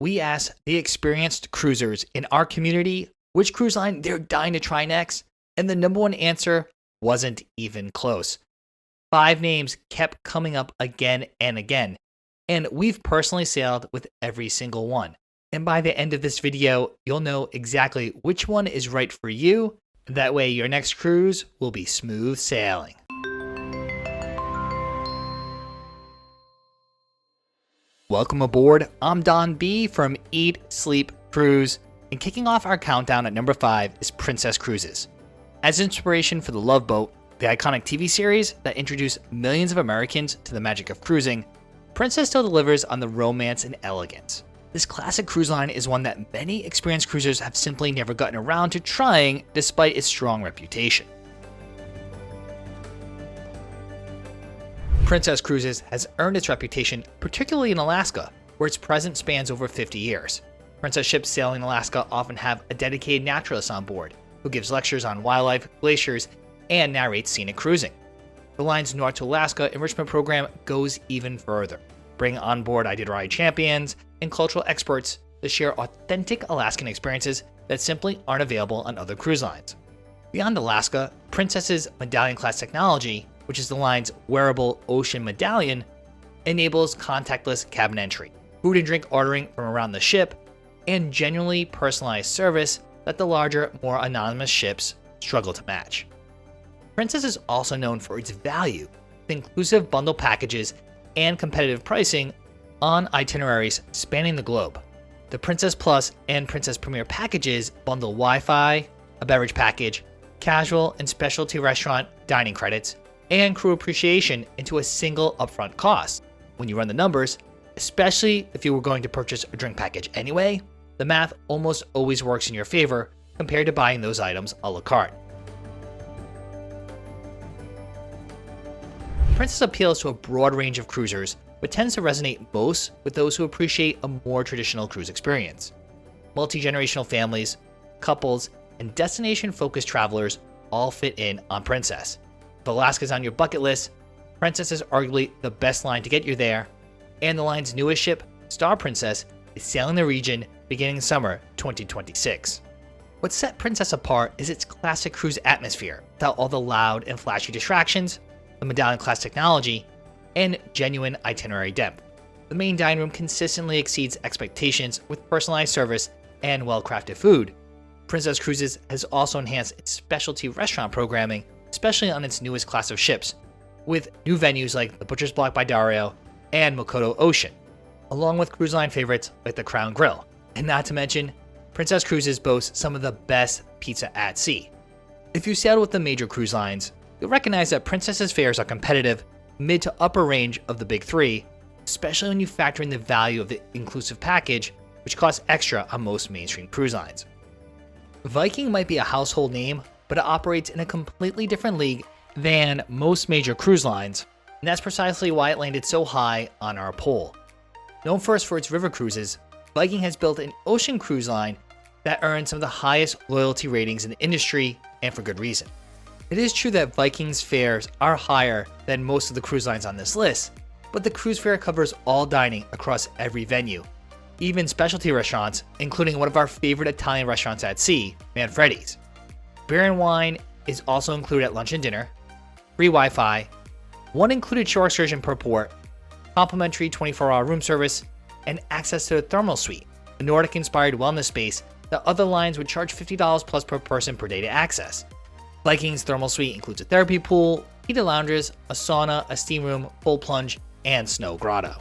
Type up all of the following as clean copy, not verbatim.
we asked the experienced cruisers in our community which cruise line they're dying to try next, and the number one answer wasn't even close. 5 names kept coming up again and again, and we've personally sailed with every single one. And by the end of this video, you'll know exactly which one is right for you. That way your next cruise will be smooth sailing. Welcome aboard. I'm Don B from Eat, Sleep, Cruise, and kicking off our countdown at number 5 is Princess Cruises. As inspiration for the Love Boat, the iconic TV series that introduced millions of Americans to the magic of cruising, Princess still delivers on the romance and elegance. This classic cruise line is one that many experienced cruisers have simply never gotten around to trying despite its strong reputation. Princess Cruises has earned its reputation, particularly in Alaska, where its presence spans over 50 years. Princess ships sailing in Alaska often have a dedicated naturalist on board, who gives lectures on wildlife, glaciers, and narrates scenic cruising. The line's North to Alaska enrichment program goes even further, bringing on board Iditarod champions and cultural experts to share authentic Alaskan experiences that simply aren't available on other cruise lines. Beyond Alaska, Princess's MedallionClass technology, which is the line's wearable ocean medallion, enables contactless cabin entry, food and drink ordering from around the ship, and genuinely personalized service that the larger, more anonymous ships struggle to match. Princess is also known for its value, with inclusive bundle packages and competitive pricing on itineraries spanning the globe. The Princess Plus and Princess Premier packages bundle Wi-Fi, a beverage package, casual and specialty restaurant dining credits, and crew appreciation into a single upfront cost. When you run the numbers, especially if you were going to purchase a drink package anyway, the math almost always works in your favor compared to buying those items a la carte. Princess appeals to a broad range of cruisers, but tends to resonate most with those who appreciate a more traditional cruise experience. Multi-generational families, couples, and destination-focused travelers all fit in on Princess. If Alaska's on your bucket list, Princess is arguably the best line to get you there, and the line's newest ship, Star Princess, is sailing the region beginning summer 2026. What set Princess apart is its classic cruise atmosphere, without all the loud and flashy distractions, the MedallionClass technology, and genuine itinerary depth. The main dining room consistently exceeds expectations with personalized service and well-crafted food. Princess Cruises has also enhanced its specialty restaurant programming, especially on its newest class of ships, with new venues like the Butcher's Block by Dario and Makoto Ocean, along with cruise line favorites like the Crown Grill. And not to mention, Princess Cruises boasts some of the best pizza at sea. If you sailed with the major cruise lines, you'll recognize that Princess's fares are competitive, mid to upper range of the big three, especially when you factor in the value of the inclusive package, which costs extra on most mainstream cruise lines. Viking might be a household name, but it operates in a completely different league than most major cruise lines, and that's precisely why it landed so high on our poll. Known first for its river cruises, Viking has built an ocean cruise line that earns some of the highest loyalty ratings in the industry, and for good reason. It is true that Viking's fares are higher than most of the cruise lines on this list, but the cruise fare covers all dining across every venue, even specialty restaurants, including one of our favorite Italian restaurants at sea, Manfredi's. Beer and wine is also included at lunch and dinner, free Wi-Fi, one included shore excursion per port, complimentary 24-hour room service, and access to the thermal suite, a Nordic-inspired wellness space that other lines would charge $50 plus per person per day to access. Viking's thermal suite includes a therapy pool, heated lounges, a sauna, a steam room, full plunge, and snow grotto.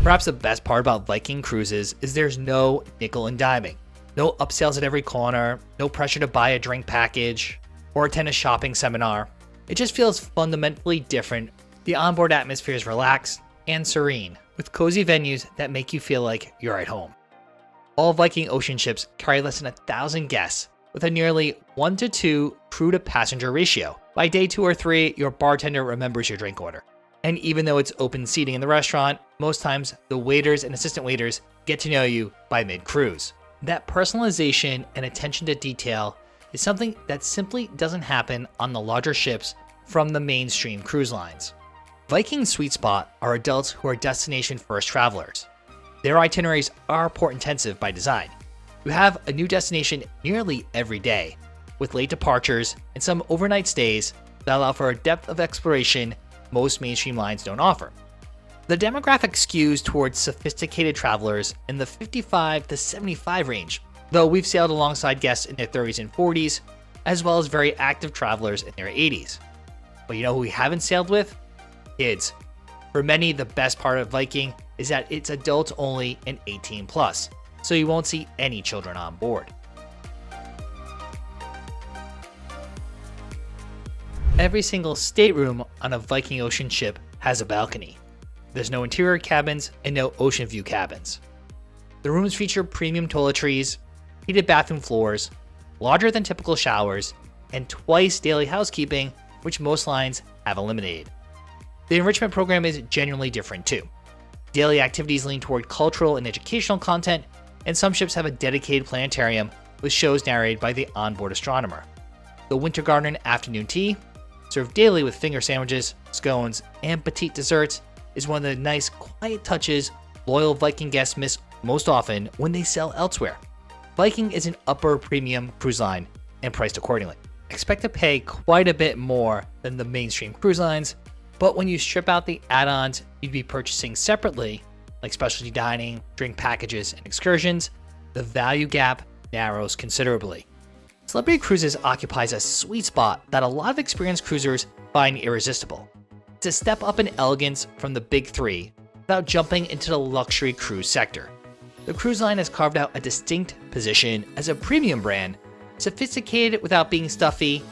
Perhaps the best part about Viking Cruises is there's no nickel and diming. No upsells at every corner, no pressure to buy a drink package or attend a shopping seminar. It just feels fundamentally different. The onboard atmosphere is relaxed and serene, with cozy venues that make you feel like you're at home. All Viking ocean ships carry less than 1,000 guests, with a nearly 1-to-2 crew-to-passenger ratio. By day 2 or 3, your bartender remembers your drink order. And even though it's open seating in the restaurant, most times the waiters and assistant waiters get to know you by mid-cruise. That personalization and attention to detail is something that simply doesn't happen on the larger ships from the mainstream cruise lines. Viking's sweet spot are adults who are destination-first travelers. Their itineraries are port-intensive by design. You have a new destination nearly every day, with late departures and some overnight stays that allow for a depth of exploration most mainstream lines don't offer. The demographic skews towards sophisticated travelers in the 55 to 75 range, though we've sailed alongside guests in their 30s and 40s, as well as very active travelers in their 80s. But you know who we haven't sailed with? Kids. For many, the best part of Viking is that it's adults only and 18 plus, so you won't see any children on board. Every single stateroom on a Viking Ocean ship has a balcony. There's no interior cabins and no ocean view cabins. The rooms feature premium toiletries, heated bathroom floors, larger than typical showers, and twice daily housekeeping, which most lines have eliminated. The enrichment program is genuinely different too. Daily activities lean toward cultural and educational content, and some ships have a dedicated planetarium with shows narrated by the onboard astronomer. The Winter Garden afternoon tea, served daily with finger sandwiches, scones, and petite desserts, is one of the nice, quiet touches loyal Viking guests miss most often when they sail elsewhere. Viking is an upper premium cruise line and priced accordingly. Expect to pay quite a bit more than the mainstream cruise lines, but when you strip out the add-ons you'd be purchasing separately, like specialty dining, drink packages, and excursions, the value gap narrows considerably. Celebrity Cruises occupies a sweet spot that a lot of experienced cruisers find irresistible. It's a step up in elegance from the big three without jumping into the luxury cruise sector. The cruise line has carved out a distinct position as a premium brand, sophisticated without being stuffy,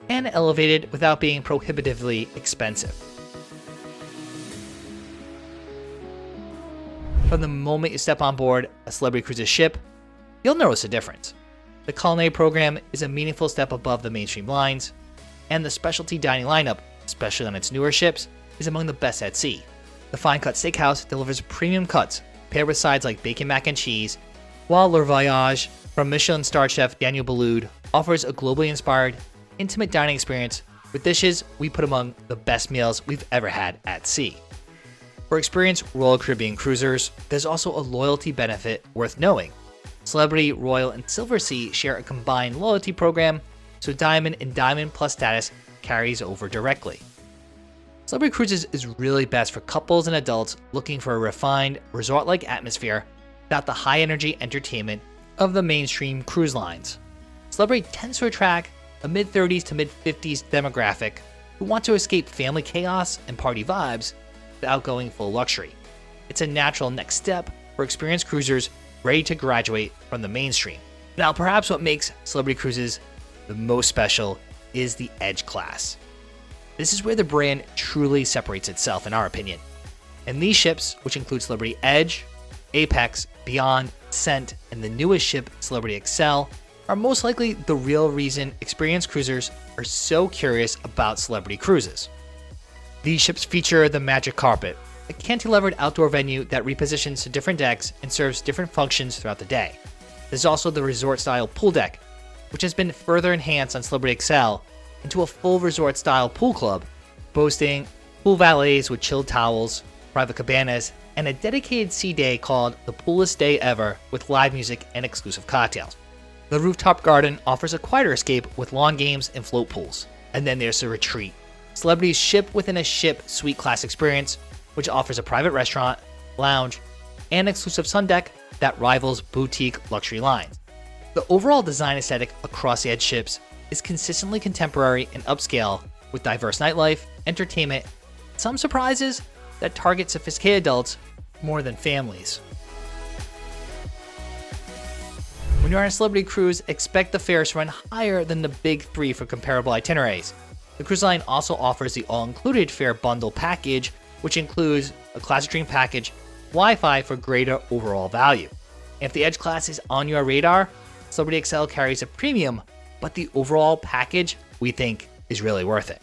and elevated without being prohibitively expensive. From the moment you step on board a Celebrity Cruises ship, you'll notice a difference. The culinary program is a meaningful step above the mainstream lines, and the specialty dining lineup, especially on its newer ships, is among the best at sea. The Fine Cut Steakhouse delivers premium cuts paired with sides like bacon mac and cheese, while Le Voyage from Michelin-starred chef Daniel Boulud offers a globally inspired, intimate dining experience with dishes we put among the best meals we've ever had at sea. For experienced Royal Caribbean cruisers, there's also a loyalty benefit worth knowing. Celebrity, Royal, and Silver Sea share a combined loyalty program, so Diamond and Diamond Plus status carries over directly. Celebrity Cruises is really best for couples and adults looking for a refined, resort-like atmosphere without the high-energy entertainment of the mainstream cruise lines. Celebrity tends to attract a mid-30s to mid-50s demographic who want to escape family chaos and party vibes without going full luxury. It's a natural next step for experienced cruisers ready to graduate from the mainstream. Now, perhaps what makes Celebrity Cruises the most special is the Edge class. This is where the brand truly separates itself, in our opinion. And these ships, which include Celebrity Edge, Apex, Beyond, Ascent, and the newest ship, Celebrity Excel, are most likely the real reason experienced cruisers are so curious about Celebrity Cruises. These ships feature the Magic Carpet, a cantilevered outdoor venue that repositions to different decks and serves different functions throughout the day. There's also the resort-style pool deck, which has been further enhanced on Celebrity Excel into a full resort-style pool club, boasting pool valets with chilled towels, private cabanas, and a dedicated sea day called the Poolest Day Ever with live music and exclusive cocktails. The rooftop garden offers a quieter escape with lawn games and float pools. And then there's the Retreat, Celebrity's ship within a ship suite class experience, which offers a private restaurant, lounge, and exclusive sun deck that rivals boutique luxury lines. The overall design aesthetic across the Edge ships is consistently contemporary and upscale with diverse nightlife, entertainment, and some surprises that target sophisticated adults more than families. When you're on a Celebrity cruise, expect the fares to run higher than the big three for comparable itineraries. The cruise line also offers the all-included fare bundle package, which includes a classic drink package, Wi-Fi for greater overall value. And if the Edge class is on your radar, Celebrity Excel carries a premium, but the overall package, we think, is really worth it.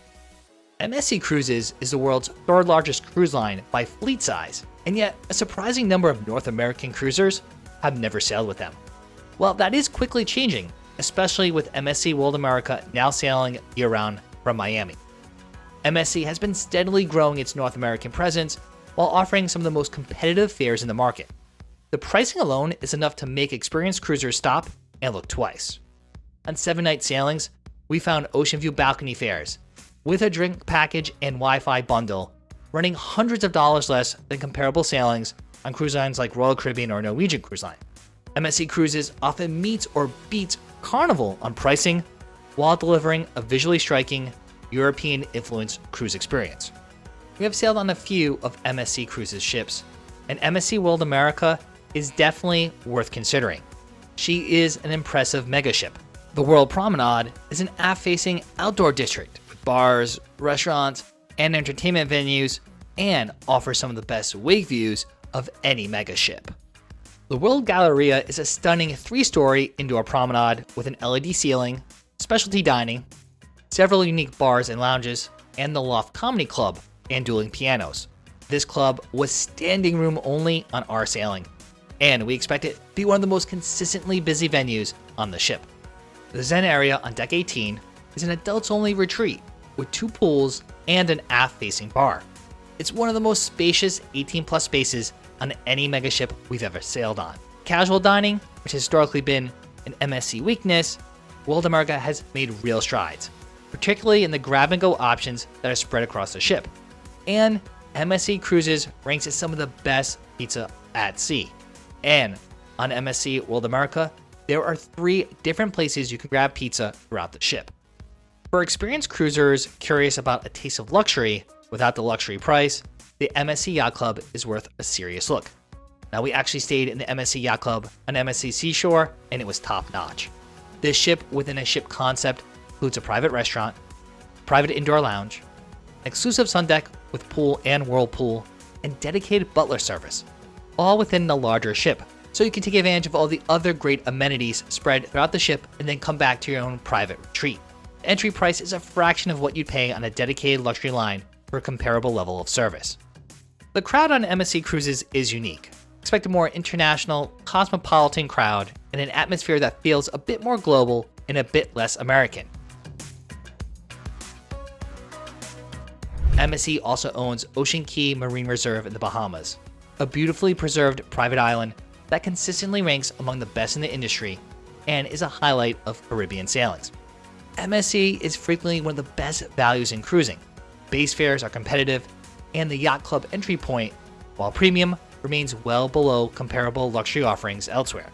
MSC Cruises is the world's third largest cruise line by fleet size, and yet a surprising number of North American cruisers have never sailed with them. Well, that is quickly changing, especially with MSC World America now sailing year-round from Miami. MSC has been steadily growing its North American presence while offering some of the most competitive fares in the market. The pricing alone is enough to make experienced cruisers stop and look twice. On 7-night sailings, we found ocean view balcony fares with a drink package and Wi-Fi bundle running hundreds of dollars less than comparable sailings on cruise lines like Royal Caribbean or Norwegian Cruise Line. MSC Cruises often meets or beats Carnival on pricing while delivering a visually striking, European-influenced cruise experience. We have sailed on a few of MSC Cruises ships, and MSC World America is definitely worth considering. She is an impressive megaship. The World Promenade is an aft-facing outdoor district with bars, restaurants, and entertainment venues, and offers some of the best wake views of any megaship. The World Galleria is a stunning 3-story indoor promenade with an LED ceiling, specialty dining, several unique bars and lounges, and the Loft Comedy Club and dueling pianos. This club was standing room only on our sailing, and we expect it to be one of the most consistently busy venues on the ship. The Zen area on Deck 18 is an adults-only retreat with 2 pools and an aft-facing bar. It's one of the most spacious 18-plus spaces on any megaship we've ever sailed on. Casual dining, which has historically been an MSC weakness, World America has made real strides, particularly in the grab-and-go options that are spread across the ship. And MSC Cruises ranks as some of the best pizza at sea. And on MSC World America, there are 3 different places you can grab pizza throughout the ship. For experienced cruisers curious about a taste of luxury without the luxury price, the MSC Yacht Club is worth a serious look. Now, we actually stayed in the MSC Yacht Club on MSC Seashore, and it was top-notch. This ship within a ship concept includes a private restaurant, private indoor lounge, an exclusive sun deck with pool and whirlpool, and dedicated butler service, all within the larger ship, so you can take advantage of all the other great amenities spread throughout the ship and then come back to your own private retreat. The entry price is a fraction of what you'd pay on a dedicated luxury line for a comparable level of service. The crowd on MSC Cruises is unique. Expect a more international, cosmopolitan crowd and an atmosphere that feels a bit more global and a bit less American. MSC also owns Ocean Key Marine Reserve in the Bahamas, a beautifully preserved private island that consistently ranks among the best in the industry and is a highlight of Caribbean sailings. MSC is frequently one of the best values in cruising. Base fares are competitive, and the Yacht Club entry point, while premium, remains well below comparable luxury offerings elsewhere.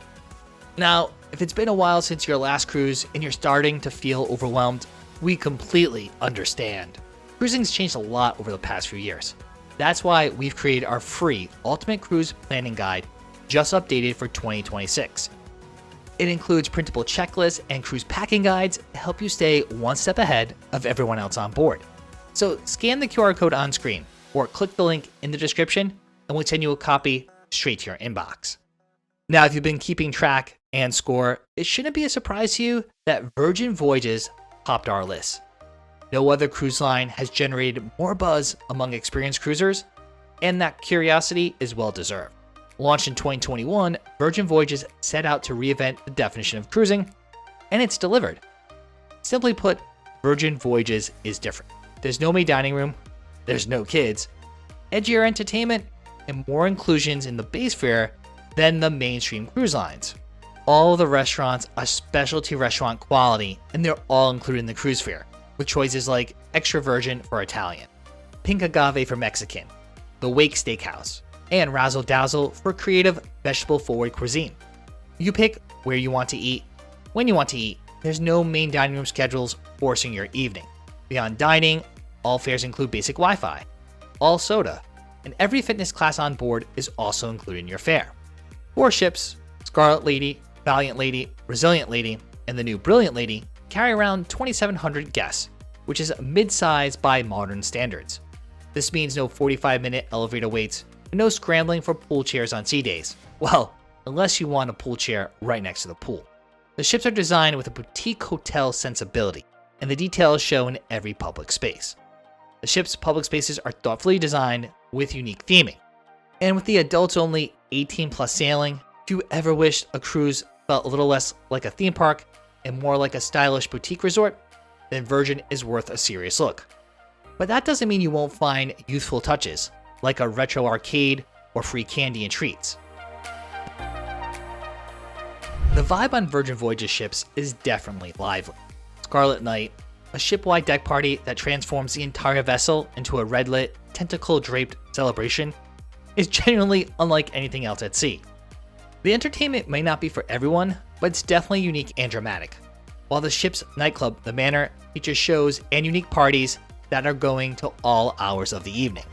Now, if it's been a while since your last cruise and you're starting to feel overwhelmed, we completely understand. Cruising's changed a lot over the past few years. That's why we've created our free Ultimate Cruise Planning Guide, just updated for 2026. It includes printable checklists and cruise packing guides to help you stay one step ahead of everyone else on board. So scan the QR code on screen or click the link in the description and we'll send you a copy straight to your inbox. Now, if you've been keeping track and score, it shouldn't be a surprise to you that Virgin Voyages topped our list. No other cruise line has generated more buzz among experienced cruisers, and that curiosity is well deserved. Launched in 2021, Virgin Voyages set out to reinvent the definition of cruising, and it's delivered. Simply put, Virgin Voyages is different. There's no maid dining room, there's no kids, edgier entertainment, and more inclusions in the base fare than the mainstream cruise lines. All the restaurants are specialty restaurant quality, and they're all included in the cruise fare, with choices like Extra Virgin for Italian, Pink Agave for Mexican, the Wake Steakhouse, and Razzle Dazzle for creative vegetable-forward cuisine. You pick where you want to eat, when you want to eat. There's no main dining room schedules forcing your evening. Beyond dining, all fares include basic Wi-Fi, all soda, and every fitness class on board is also included in your fare. 4 ships, Scarlet Lady, Valiant Lady, Resilient Lady, and the new Brilliant Lady, carry around 2,700 guests, which is mid-size by modern standards. This means no 45-minute elevator waits and no scrambling for pool chairs on sea days. Well, unless you want a pool chair right next to the pool. The ships are designed with a boutique hotel sensibility, and the details show in every public space. The ship's public spaces are thoughtfully designed with unique theming. And with the adults-only 18-plus sailing, if you ever wished a cruise felt a little less like a theme park and more like a stylish boutique resort, then Virgin is worth a serious look. But that doesn't mean you won't find youthful touches, like a retro arcade or free candy and treats. The vibe on Virgin Voyages ships is definitely lively. Scarlet Night, a ship-wide deck party that transforms the entire vessel into a red-lit, tentacle-draped celebration, is genuinely unlike anything else at sea. The entertainment may not be for everyone, but it's definitely unique and dramatic. While the ship's nightclub, the Manor, features shows and unique parties that are going to all hours of the evening.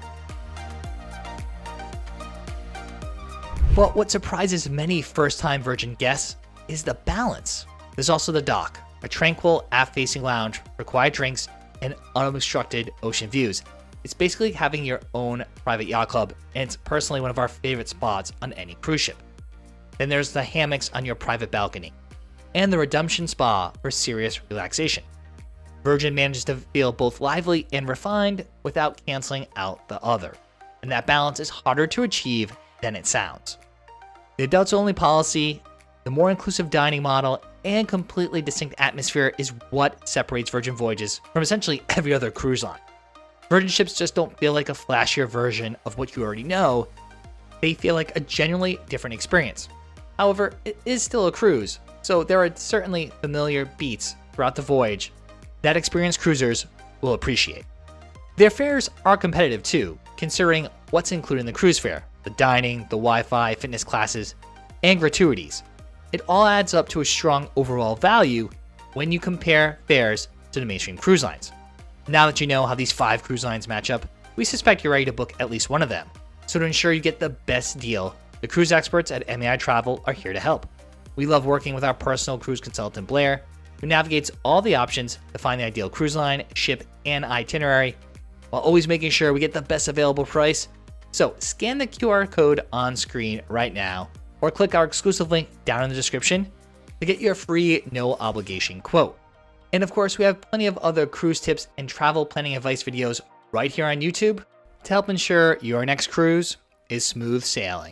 But what surprises many first-time Virgin guests is the balance. There's also the dock, a tranquil aft-facing lounge for quiet drinks and unobstructed ocean views. It's basically having your own private yacht club, and it's personally one of our favorite spots on any cruise ship. Then there's the hammocks on your private balcony, and the Redemption Spa for serious relaxation. Virgin manages to feel both lively and refined without canceling out the other, and that balance is harder to achieve than it sounds. The adults-only policy, the more inclusive dining model, and completely distinct atmosphere is what separates Virgin Voyages from essentially every other cruise line. Virgin ships just don't feel like a flashier version of what you already know. They feel like a genuinely different experience. However, it is still a cruise, so there are certainly familiar beats throughout the voyage that experienced cruisers will appreciate. Their fares are competitive too, considering what's included in the cruise fare: the dining, the Wi-Fi, fitness classes, and gratuities. It all adds up to a strong overall value when you compare fares to the mainstream cruise lines. Now that you know how these 5 cruise lines match up, we suspect you're ready to book at least one of them. So to ensure you get the best deal, the cruise experts at MEI Travel are here to help. We love working with our personal cruise consultant Blair, who navigates all the options to find the ideal cruise line, ship, and itinerary, while always making sure we get the best available price. So scan the QR code on screen right now, or click our exclusive link down in the description to get your free no obligation quote. And of course, we have plenty of other cruise tips and travel planning advice videos right here on YouTube to help ensure your next cruise is smooth sailing.